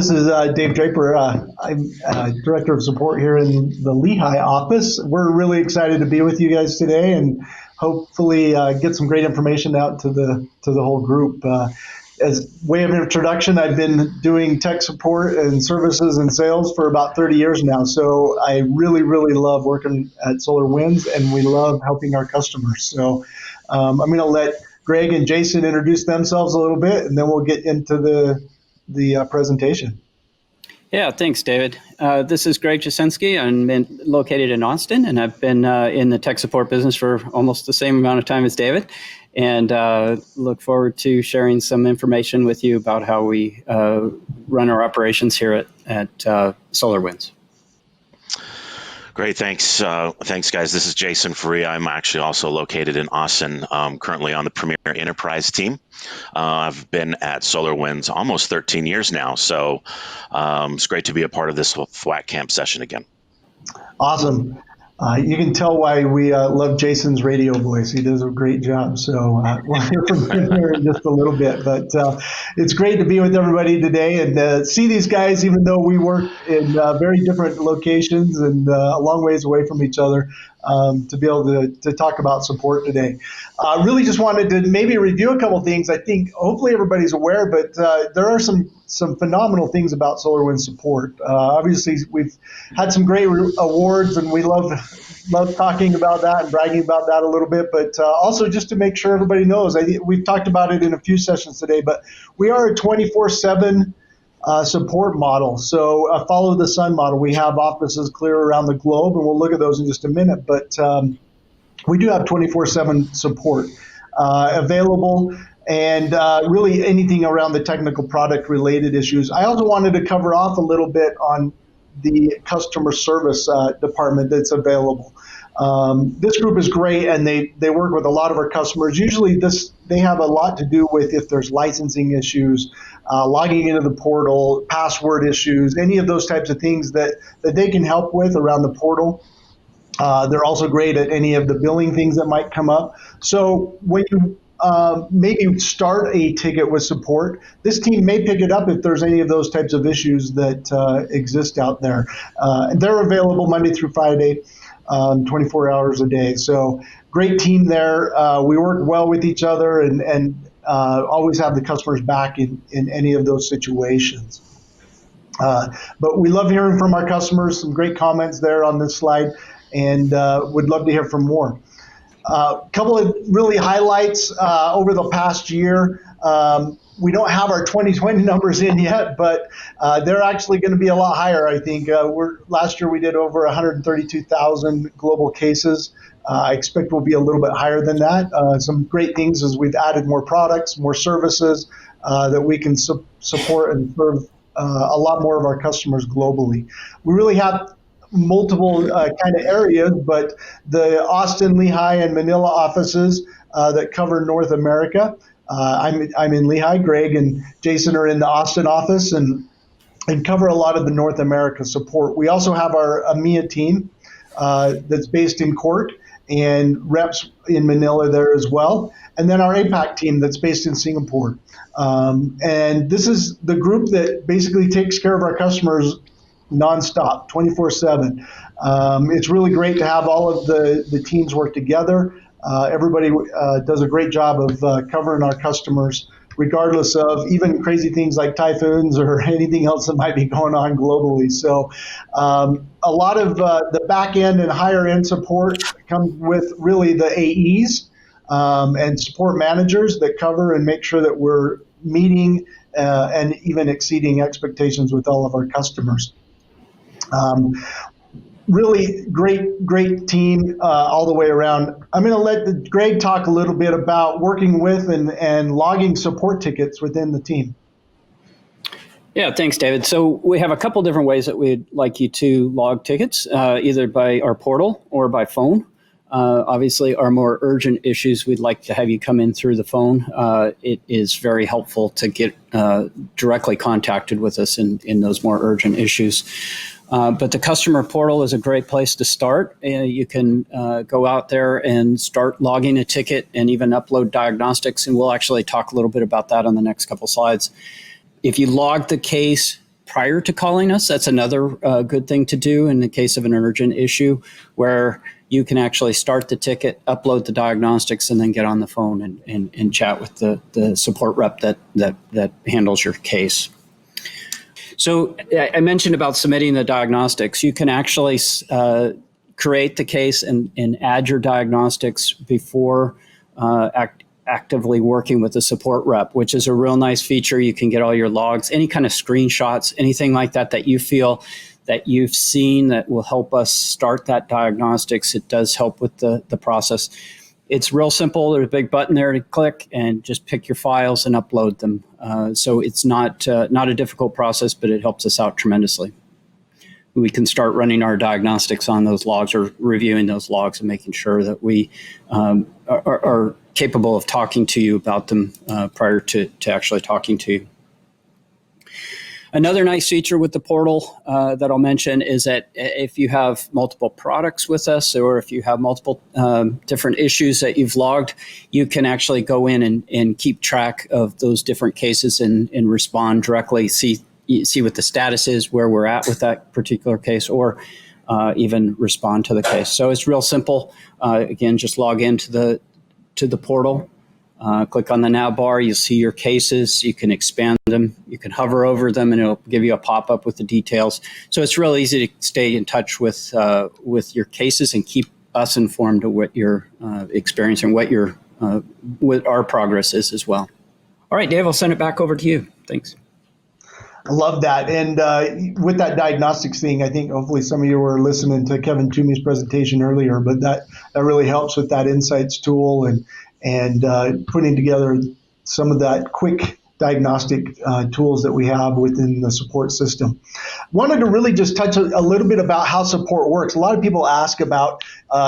this is Dave Draper. I'm Director of Support here in the Lehigh office. We're really excited to be with you guys today and hopefully get some great information out to the whole group. As way of introduction, I've been doing tech support and services and sales for about 30 years now. So I really, really love working at SolarWinds, and we love helping our customers. So I'm going to let Greg and Jason introduce themselves a little bit, and then we'll get into the presentation. Yeah, thanks, David. This is Greg Jasinski. I'm located in Austin, and I've been in the tech support business for almost the same amount of time as David, and look forward to sharing some information with you about how we run our operations here at SolarWinds. Great, thanks. Thanks, guys. This is Jason Faria. I'm actually also located in Austin, currently on the Premier Enterprise team. I've been at SolarWinds almost 13 years now, so it's great to be a part of this FWAC Camp session again. Awesome. You can tell why we love Jason's radio voice. He does a great job. So we'll hear from him here in just a little bit. But it's great to be with everybody today and see these guys, even though we work in very different locations and a long ways away from each other, to be able to talk about support today. Really just wanted to maybe review a couple of things. I think hopefully everybody's aware, but there are some phenomenal things about SolarWinds support. Obviously, we've had some great awards, and we love talking about that and bragging about that a little bit. But also just to make sure everybody knows, we've talked about it in a few sessions today, but we are a 24/7 support model. So a follow the sun model. We have offices clear around the globe, and we'll look at those in just a minute. But we do have 24/7 support available. And really anything around the technical product related issues. I also wanted to cover off a little bit on the customer service department that's available. This group is great, and they work with a lot of our customers. Usually they have a lot to do with if there's licensing issues, logging into the portal, password issues, any of those types of things that they can help with around the portal. They're also great at any of the billing things that might come up. So when you maybe start a ticket with support, this team may pick it up if there's any of those types of issues that exist out there. They're available Monday through Friday, 24 hours a day. So great team there. We work well with each other and always have the customers back in any of those situations. But we love hearing from our customers. Some great comments there on this slide, and would love to hear from more. A couple of really highlights over the past year. We don't have our 2020 numbers in yet, but they're actually going to be a lot higher, I think. Last year we did over 132,000 global cases. I expect we'll be a little bit higher than that. Some great things is we've added more products, more services that we can support and serve a lot more of our customers globally. We really have multiple kind of areas, but the Austin, Lehigh, and Manila offices that cover North America. I'm in Lehigh. Greg and Jason are in the Austin office and cover a lot of the North America support. We also have our EMEA team that's based in Cork and reps in Manila there as well. And then our APAC team that's based in Singapore. And this is the group that basically takes care of our customers nonstop, 24/7. It's really great to have all of the teams work together. Everybody does a great job of covering our customers, regardless of even crazy things like typhoons or anything else that might be going on globally. So a lot of the back end and higher end support comes with really the AEs and support managers that cover and make sure that we're meeting and even exceeding expectations with all of our customers. Really great team all the way around. I'm going to let Greg talk a little bit about working with and logging support tickets within the team. Yeah, thanks, David. So we have a couple different ways that we'd like you to log tickets, either by our portal or by phone. Obviously, our more urgent issues, we'd like to have you come in through the phone. It is very helpful to get directly contacted with us in those more urgent issues. But the customer portal is a great place to start. You can go out there and start logging a ticket and even upload diagnostics, and we'll actually talk a little bit about that on the next couple slides. If you log the case prior to calling us. That's another good thing to do in the case of an urgent issue, where you can actually start the ticket, upload the diagnostics, and then get on the phone and chat with the support rep that handles your case. So I mentioned about submitting the diagnostics. You can actually create the case and add your diagnostics before actively working with the support rep, which is a real nice feature. You can get all your logs, any kind of screenshots, anything like that you feel that you've seen that will help us start that diagnostics. It does help with the process. It's real simple. There's a big button there to click and just pick your files and upload them. So it's not a difficult process, but it helps us out tremendously. We can start running our diagnostics on those logs or reviewing those logs and making sure that we are capable of talking to you about them prior to actually talking to you. Another nice feature with the portal that I'll mention is that if you have multiple products with us, or if you have multiple different issues that you've logged, you can actually go in and keep track of those different cases and respond directly, see what the status is, where we're at with that particular case, or even respond to the case. So it's real simple. Again, just log into the portal. Click on the now bar, you'll see your cases, you can expand them, you can hover over them, and it'll give you a pop-up with the details. So it's real easy to stay in touch with your cases and keep us informed of what you're experiencing, what our progress is as well. All right, Dave, I'll send it back over to you. Thanks. I love that. And with that diagnostics thing, I think hopefully some of you were listening to Kevin Toomey's presentation earlier, but that really helps with that insights tool and putting together some of that quick diagnostic tools that we have within the support system. Wanted to really just touch a little bit about how support works. A lot of people ask about,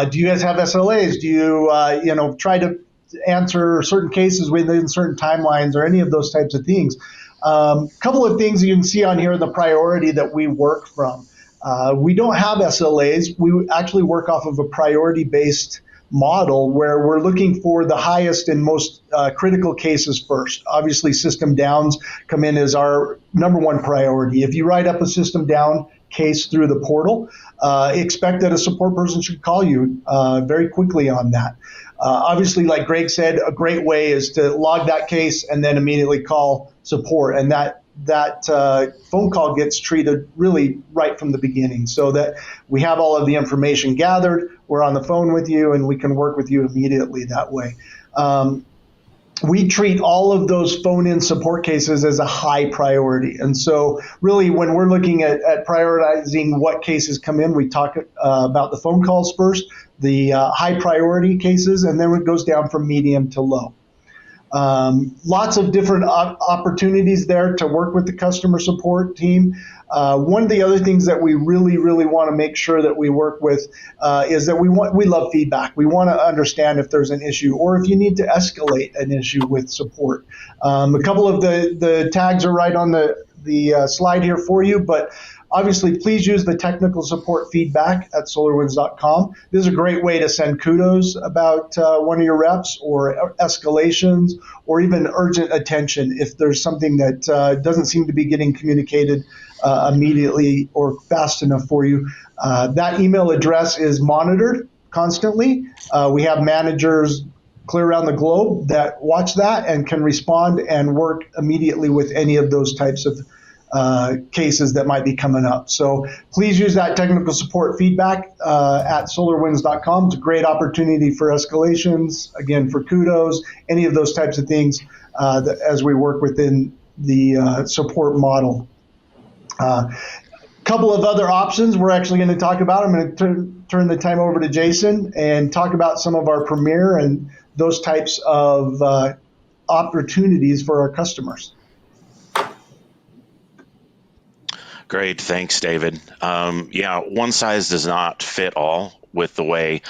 do you guys have SLAs? Do you, try to answer certain cases within certain timelines or any of those types of things? Couple of things you can see on here, the priority that we work from. We don't have SLAs. We actually work off of a priority-based model where we're looking for the highest and most critical cases first. Obviously, system downs come in as our number one priority. If you write up a system down case through the portal, expect that a support person should call you very quickly on that. Obviously, like Greg said, a great way is to log that case and then immediately call support. And that phone call gets treated really right from the beginning so that we have all of the information gathered, we're on the phone with you, and we can work with you immediately that way. We treat all of those phone-in support cases as a high priority. And so really when we're looking at prioritizing what cases come in, we talk about the phone calls first, the high priority cases, and then it goes down from medium to low. Lots of different opportunities there to work with the customer support team. One of the other things that we really, really want to make sure that we work with is that we love feedback. We want to understand if there's an issue or if you need to escalate an issue with support. A couple of the tags are right on the slide here for you, but obviously, please use the technical support feedback at SolarWinds.com. This is a great way to send kudos about one of your reps or escalations or even urgent attention if there's something that doesn't seem to be getting communicated immediately or fast enough for you. That email address is monitored constantly. We have managers clear around the globe that watch that and can respond and work immediately with any of those types of cases that might be coming up. So please use that technical support feedback at SolarWinds.com. It's a great opportunity for escalations, again, for kudos, any of those types of things as we work within the support model. Couple of other options we're actually going to talk about. I'm going to turn the time over to Jason and talk about some of our Premier and those types of opportunities for our customers. Great, thanks, David. One size does not fit all with the way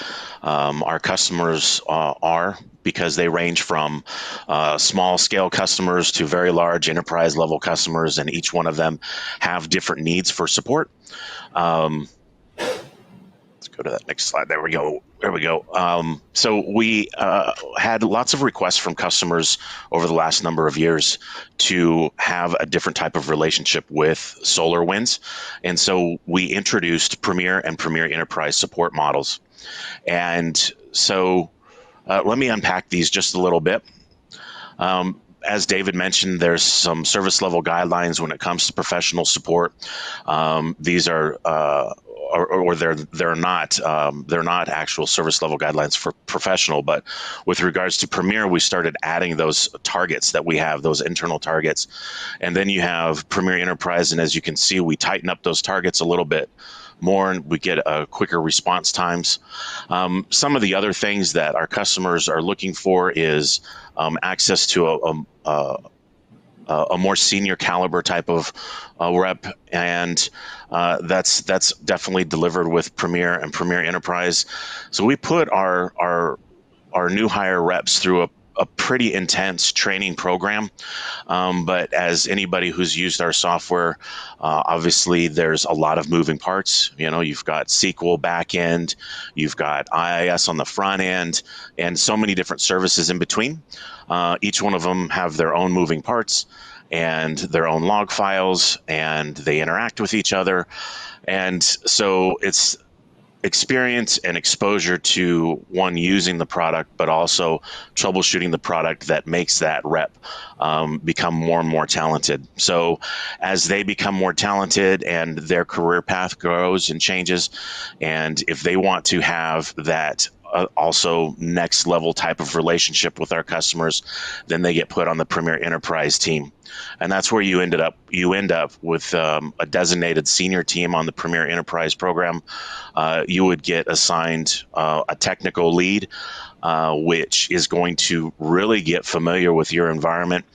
our customers are, because they range from small scale customers to very large enterprise level customers, and each one of them have different needs for support. go to that next slide. There we go. There we go. So we had lots of requests from customers over the last number of years to have a different type of relationship with SolarWinds. And so we introduced Premier and Premier Enterprise support models. And so let me unpack these just a little bit. As David mentioned, there's some service level guidelines when it comes to professional support. These are or they're not actual service level guidelines for professional, but with regards to Premier, we started adding those targets that we have, those internal targets, and then you have Premier Enterprise, and as you can see, we tighten up those targets a little bit more, and we get quicker response times. Some of the other things that our customers are looking for is access to a more senior caliber type of rep, and that's definitely delivered with Premier and Premier Enterprise. So we put our new hire reps through a pretty intense training program. But as anybody who's used our software, obviously there's a lot of moving parts. You know, you've got SQL backend, you've got IIS on the front end, and so many different services in between. Each one of them have their own moving parts and their own log files, and they interact with each other. And so it's experience and exposure to one using the product, but also troubleshooting the product that makes that rep become more and more talented. So as they become more talented and their career path grows and changes, and if they want to have that also next level type of relationship with our customers, then they get put on the Premier Enterprise team. And that's where you end up with a designated senior team on the Premier Enterprise program. You would get assigned a technical lead, which is going to really get familiar with your environment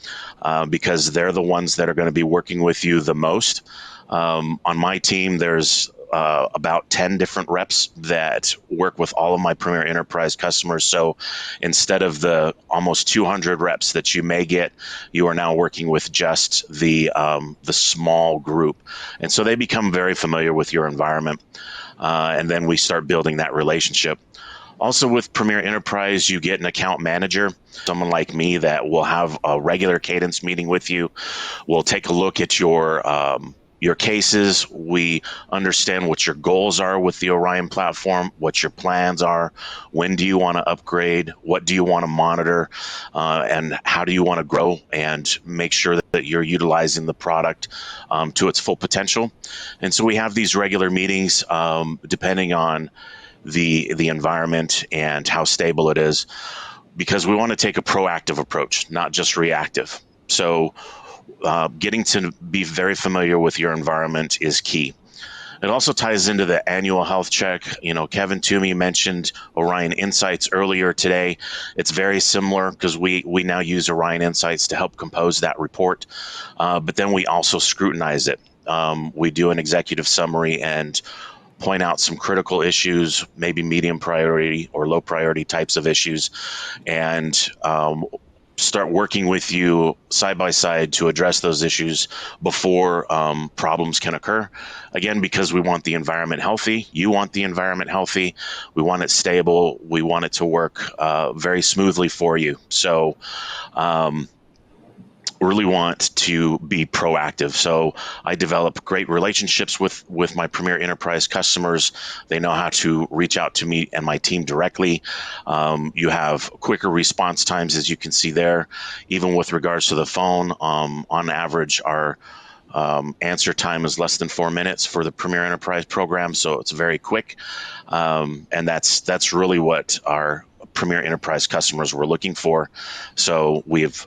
because they're the ones that are going to be working with you the most. On my team, there's about 10 different reps that work with all of my Premier Enterprise customers. So instead of the almost 200 reps that you may get, you are now working with just the small group. And so they become very familiar with your environment. And then we start building that relationship. Also with Premier Enterprise, you get an account manager, someone like me that will have a regular cadence meeting with you. We'll take a look at your cases. We understand what your goals are with the Orion platform, what your plans are, when do you want to upgrade, what do you want to monitor, and how do you want to grow and make sure that you're utilizing the product to its full potential. And so we have these regular meetings depending on the environment and how stable it is, because we want to take a proactive approach, not just reactive. So getting to be very familiar with your environment is key. It also ties into the annual health check. You know, Kevin Toomey mentioned Orion Insights earlier today. It's very similar because we now use Orion Insights to help compose that report, but then we also scrutinize it. We do an executive summary and point out some critical issues, maybe medium priority or low priority types of issues, and start working with you side by side to address those issues before problems can occur. Again, because we want the environment healthy, you want the environment healthy, we want it stable, we want it to work very smoothly for you. So really want to be proactive. So I develop great relationships with my Premier Enterprise customers. They know how to reach out to me and my team directly. You have quicker response times, as you can see there. Even with regards to the phone, on average, our answer time is less than 4 minutes for the Premier Enterprise program, so it's very quick. And that's really what our Premier Enterprise customers were looking for. So we've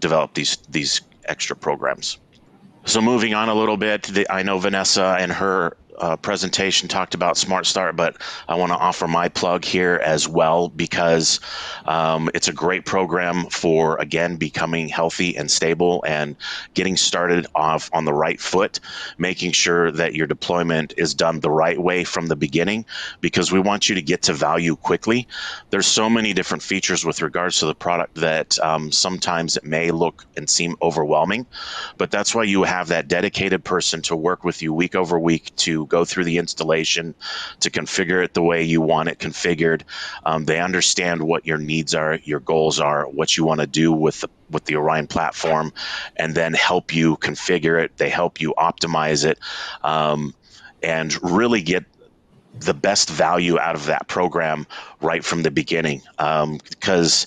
develop these extra programs. So moving on a little bit, I know Vanessa and her presentation talked about Smart Start, but I want to offer my plug here as well because it's a great program for, again, becoming healthy and stable and getting started off on the right foot, making sure that your deployment is done the right way from the beginning, because we want you to get to value quickly. There's so many different features with regards to the product that sometimes it may look and seem overwhelming, but that's why you have that dedicated person to work with you week over week to go through the installation to configure it the way you want it configured. They understand what your needs are, your goals are, what you want to do with the Orion platform, and then help you configure it. They help you optimize it, and really get the best value out of that program right from the beginning. Because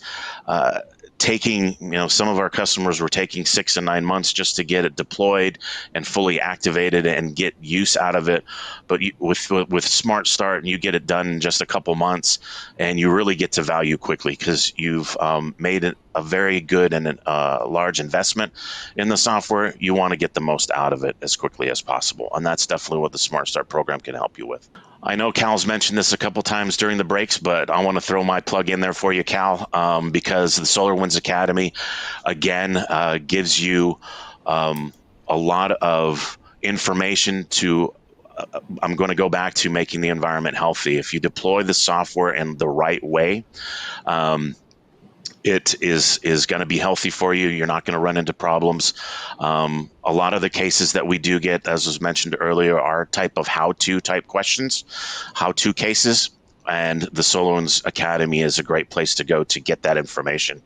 taking, some of our customers were taking 6 and 9 months just to get it deployed and fully activated and get use out of it. But with Smart Start, and you get it done in just a couple months, and you really get to value quickly because you've made it a very good and large investment in the software. You want to get the most out of it as quickly as possible, and that's definitely what the Smart Start program can help you with. I know Cal's mentioned this a couple times during the breaks, but I want to throw my plug in there for you, Cal, because the SolarWinds Academy, again, gives you a lot of information to I'm going to go back to making the environment healthy. If you deploy the software in the right way, it is going to be healthy for you. You're not going to run into problems. A lot of the cases that we do get, as was mentioned earlier, are type of how-to type questions, how-to cases, and the SolarWinds Academy is a great place to go to get that information.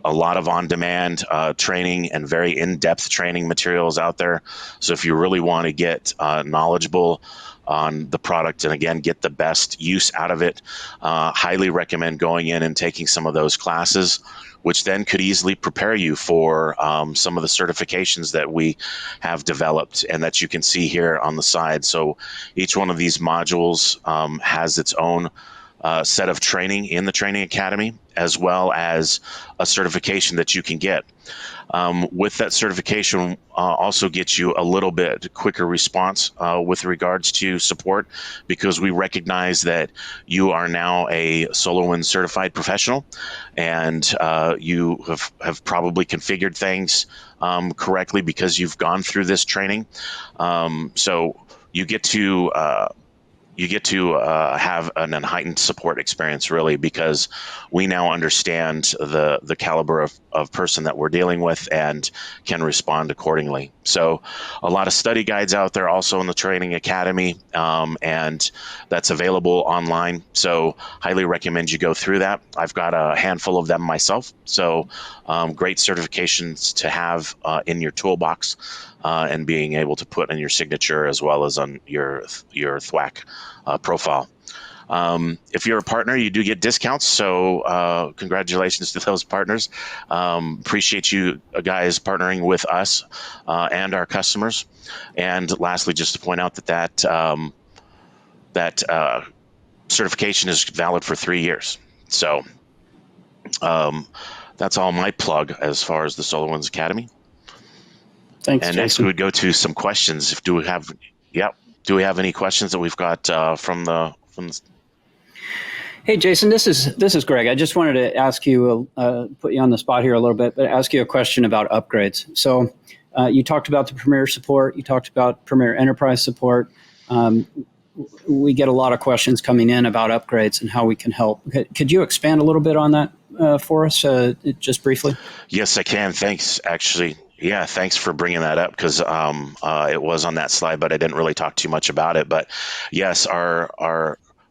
A lot of on-demand training and very in-depth training materials out there. So if you really want to get knowledgeable on the product and, again, get the best use out of it, highly recommend going in and taking some of those classes, which then could easily prepare you for some of the certifications that we have developed and that you can see here on the side. So each one of these modules has its own set of training in the Training Academy, as well as a certification that you can get. With that certification, also gets you a little bit quicker response with regards to support, because we recognize that you are now a SolarWinds certified professional, and you have probably configured things correctly because you've gone through this training. So you get to have an heightened support experience, really, because we now understand the caliber of person that we're dealing with and can respond accordingly. So a lot of study guides out there also in the Training Academy, and that's available online. So highly recommend you go through that. I've got a handful of them myself. So great certifications to have in your toolbox, and being able to put in your signature as well as on your THWAC profile. If you're a partner, you do get discounts. So congratulations to those partners. Appreciate you guys partnering with us and our customers. And lastly, just to point out that certification is valid for 3 years. So that's all my plug as far as the SolarWinds Academy. Thanks, And Jason. next we would go to some questions. Do we have any questions that we've got from the? Hey, Jason, this is Greg. I just wanted to ask you, put you on the spot here a little bit, but ask you a question about upgrades. So you talked about the Premier support. You talked about Premier Enterprise support. We get a lot of questions coming in about upgrades and how we can help. Could you expand a little bit on that for us, just briefly? Yes, I can. Thanks, actually. Yeah, thanks for bringing that up, because it was on that slide, but I didn't really talk too much about it. But yes,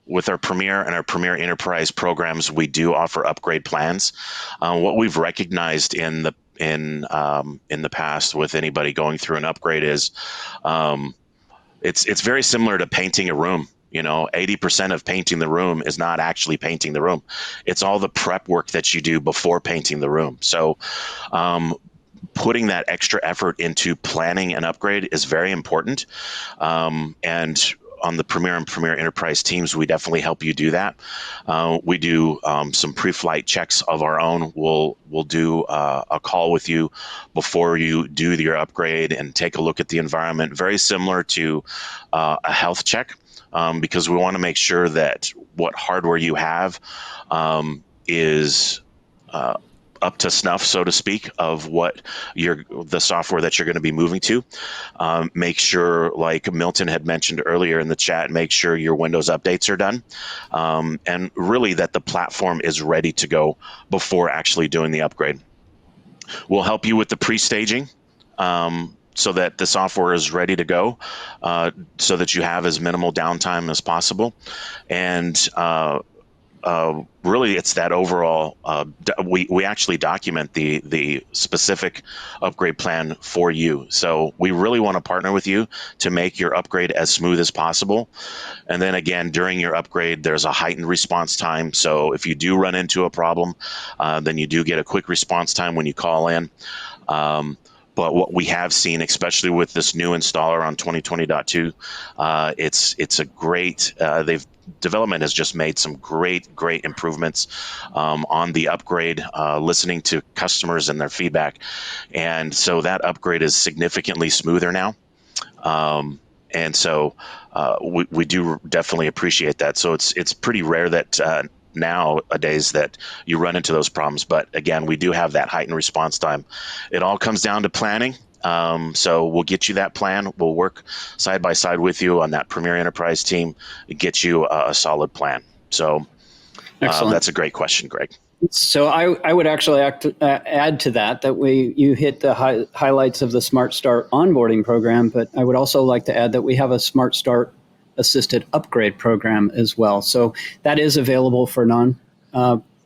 with our Premier and our Premier Enterprise programs, we do offer upgrade plans. What we've recognized in the past with anybody going through an upgrade is it's very similar to painting a room. 80% of painting the room is not actually painting the room. It's all the prep work that you do before painting the room. So putting that extra effort into planning an upgrade is very important. And on the Premier and Premier Enterprise teams, we definitely help you do that. We do some pre-flight checks of our own. We'll do a call with you before you do your upgrade and take a look at the environment, very similar to a health check, because we want to make sure that what hardware you have is up to snuff, so to speak, of what the software that you're going to be moving to. Make sure, like Milton had mentioned earlier in the chat, make sure your Windows updates are done, and really that the platform is ready to go before actually doing the upgrade. We'll help you with the pre-staging. so that the software is ready to go, so that you have as minimal downtime as possible. And really, it's that overall. We actually document the specific upgrade plan for you. So we really want to partner with you to make your upgrade as smooth as possible. And then again, during your upgrade, there's a heightened response time. So if you do run into a problem, then you do get a quick response time when you call in. But what we have seen, especially with this new installer on 2020.2, it's a great. Development has just made some great improvements on the upgrade, listening to customers and their feedback, and so that upgrade is significantly smoother now. And so we do definitely appreciate that. So it's pretty rare that nowadays that you run into those problems. But again, we do have that heightened response time. It all comes down to planning. So we'll get you that plan. We'll work side by side with you on that Premier Enterprise team to get you a solid plan. So that's a great question, Greg. So I would actually add to that you hit the highlights of the Smart Start onboarding program, but I would also like to add that we have a Smart Start assisted upgrade program as well. So that is available for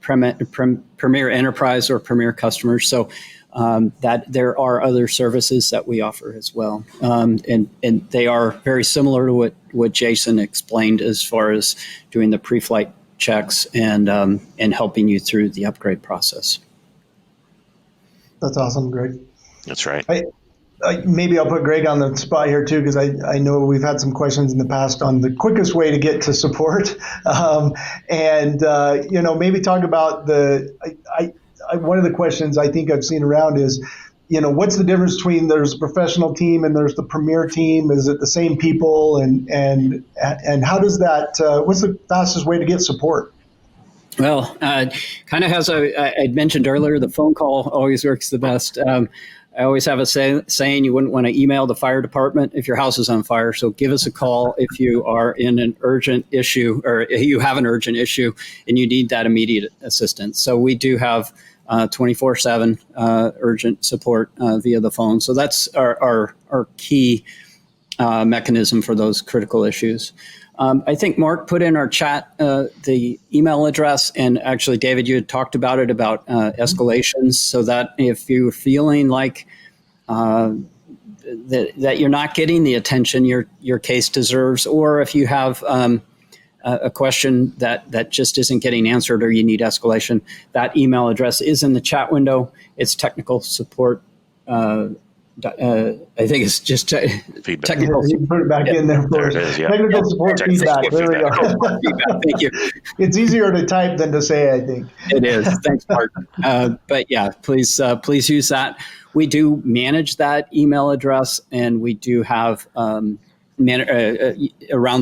Premier Enterprise or Premier customers. So that there are other services that we offer as well. And they are very similar to what Jason explained as far as doing the pre-flight checks and helping you through the upgrade process. That's awesome, Greg. That's right. Maybe I'll put Greg on the spot here too, because I know we've had some questions in the past on the quickest way to get to support, and maybe talk about one of the questions I think I've seen around is, what's the difference between there's a professional team and there's the Premier team? Is it the same people? And how does that? What's the fastest way to get support? Well, kind of as I mentioned earlier, the phone call always works the best. I always have a saying, you wouldn't want to email the fire department if your house is on fire. So give us a call if you are in an urgent issue or you have an urgent issue and you need that immediate assistance. So we do have 24/7 urgent support via the phone. So that's our key mechanism for those critical issues. I think Mark put in our chat the email address, and actually, David, you had talked about it, about escalations, so that if you're feeling like that you're not getting the attention your case deserves, or if you have a question that just isn't getting answered or you need escalation, that email address is in the chat window. It's technical support. I think it's just feedback. Technical. You put it back in there. There it is. Yeah. Technical support feedback. There we go. Thank you. It's easier to type than to say, I think. It is. Thanks, Mark. But yeah, please use that. We do manage that email address, and we do have around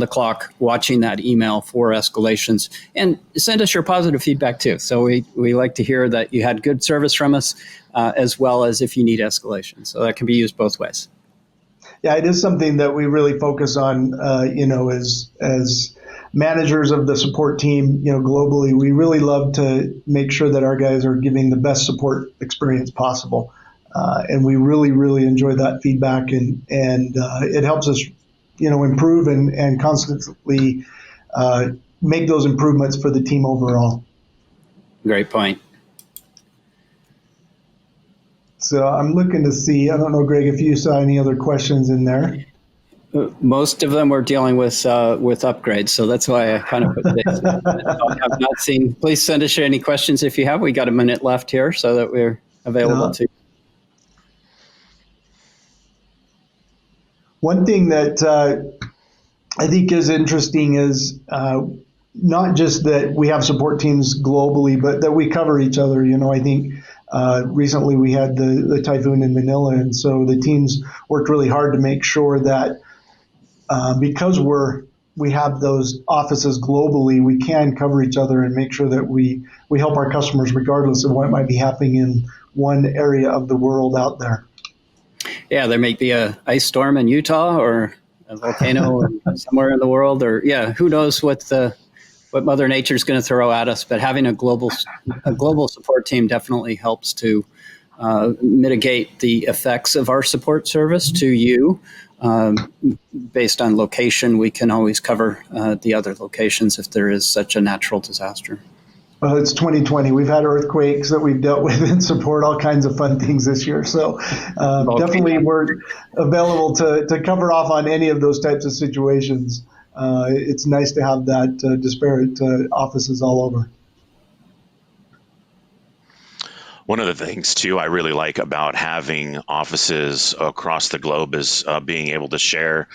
the clock watching that email for escalations, and send us your positive feedback too. So we like to hear that you had good service from us, as well as if you need escalation. So that can be used both ways. Yeah, it is something that we really focus on, as managers of the support team, globally. We really love to make sure that our guys are giving the best support experience possible. And we really, really enjoy that feedback, and it helps us, improve and constantly make those improvements for the team overall. Great point. So I'm looking to see, I don't know, Greg, if you saw any other questions in there. Most of them were dealing with upgrades, so that's why I kind of put this. I have not seen. Please send us any questions if you have. We got a minute left here, so that we're available to. One thing that I think is interesting is not just that we have support teams globally, but that we cover each other. I think recently we had the typhoon in Manila, and so the teams worked really hard to make sure that because we have those offices globally, we can cover each other and make sure that we help our customers regardless of what might be happening in one area of the world out there. Yeah, there may be a ice storm in Utah or a volcano somewhere in the world, or who knows what Mother Nature is going to throw at us. But having a global support team definitely helps to mitigate the effects of our support service to you. Based on location, we can always cover the other locations if there is such a natural disaster. Well, it's 2020. We've had earthquakes that we've dealt with and support all kinds of fun things this year. So definitely we're available to cover off on any of those types of situations. It's nice to have that disparate offices all over. One of the things, too, I really like about having offices across the globe is being able to share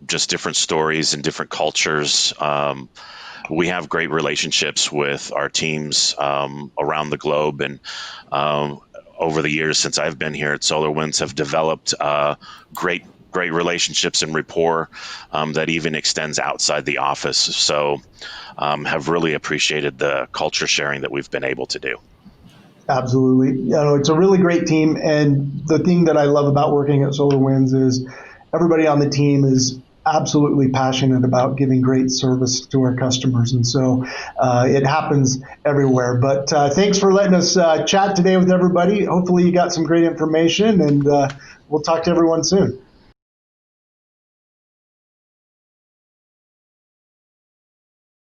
just different stories and different cultures. We have great relationships with our teams around the globe, and over the years since I've been here at SolarWinds have developed great relationships and rapport that even extends outside the office. So have really appreciated the culture sharing that we've been able to do. Absolutely. It's a really great team. And the thing that I love about working at SolarWinds is everybody on the team is absolutely passionate about giving great service to our customers. And so it happens everywhere. But thanks for letting us chat today with everybody. Hopefully you got some great information, and we'll talk to everyone soon.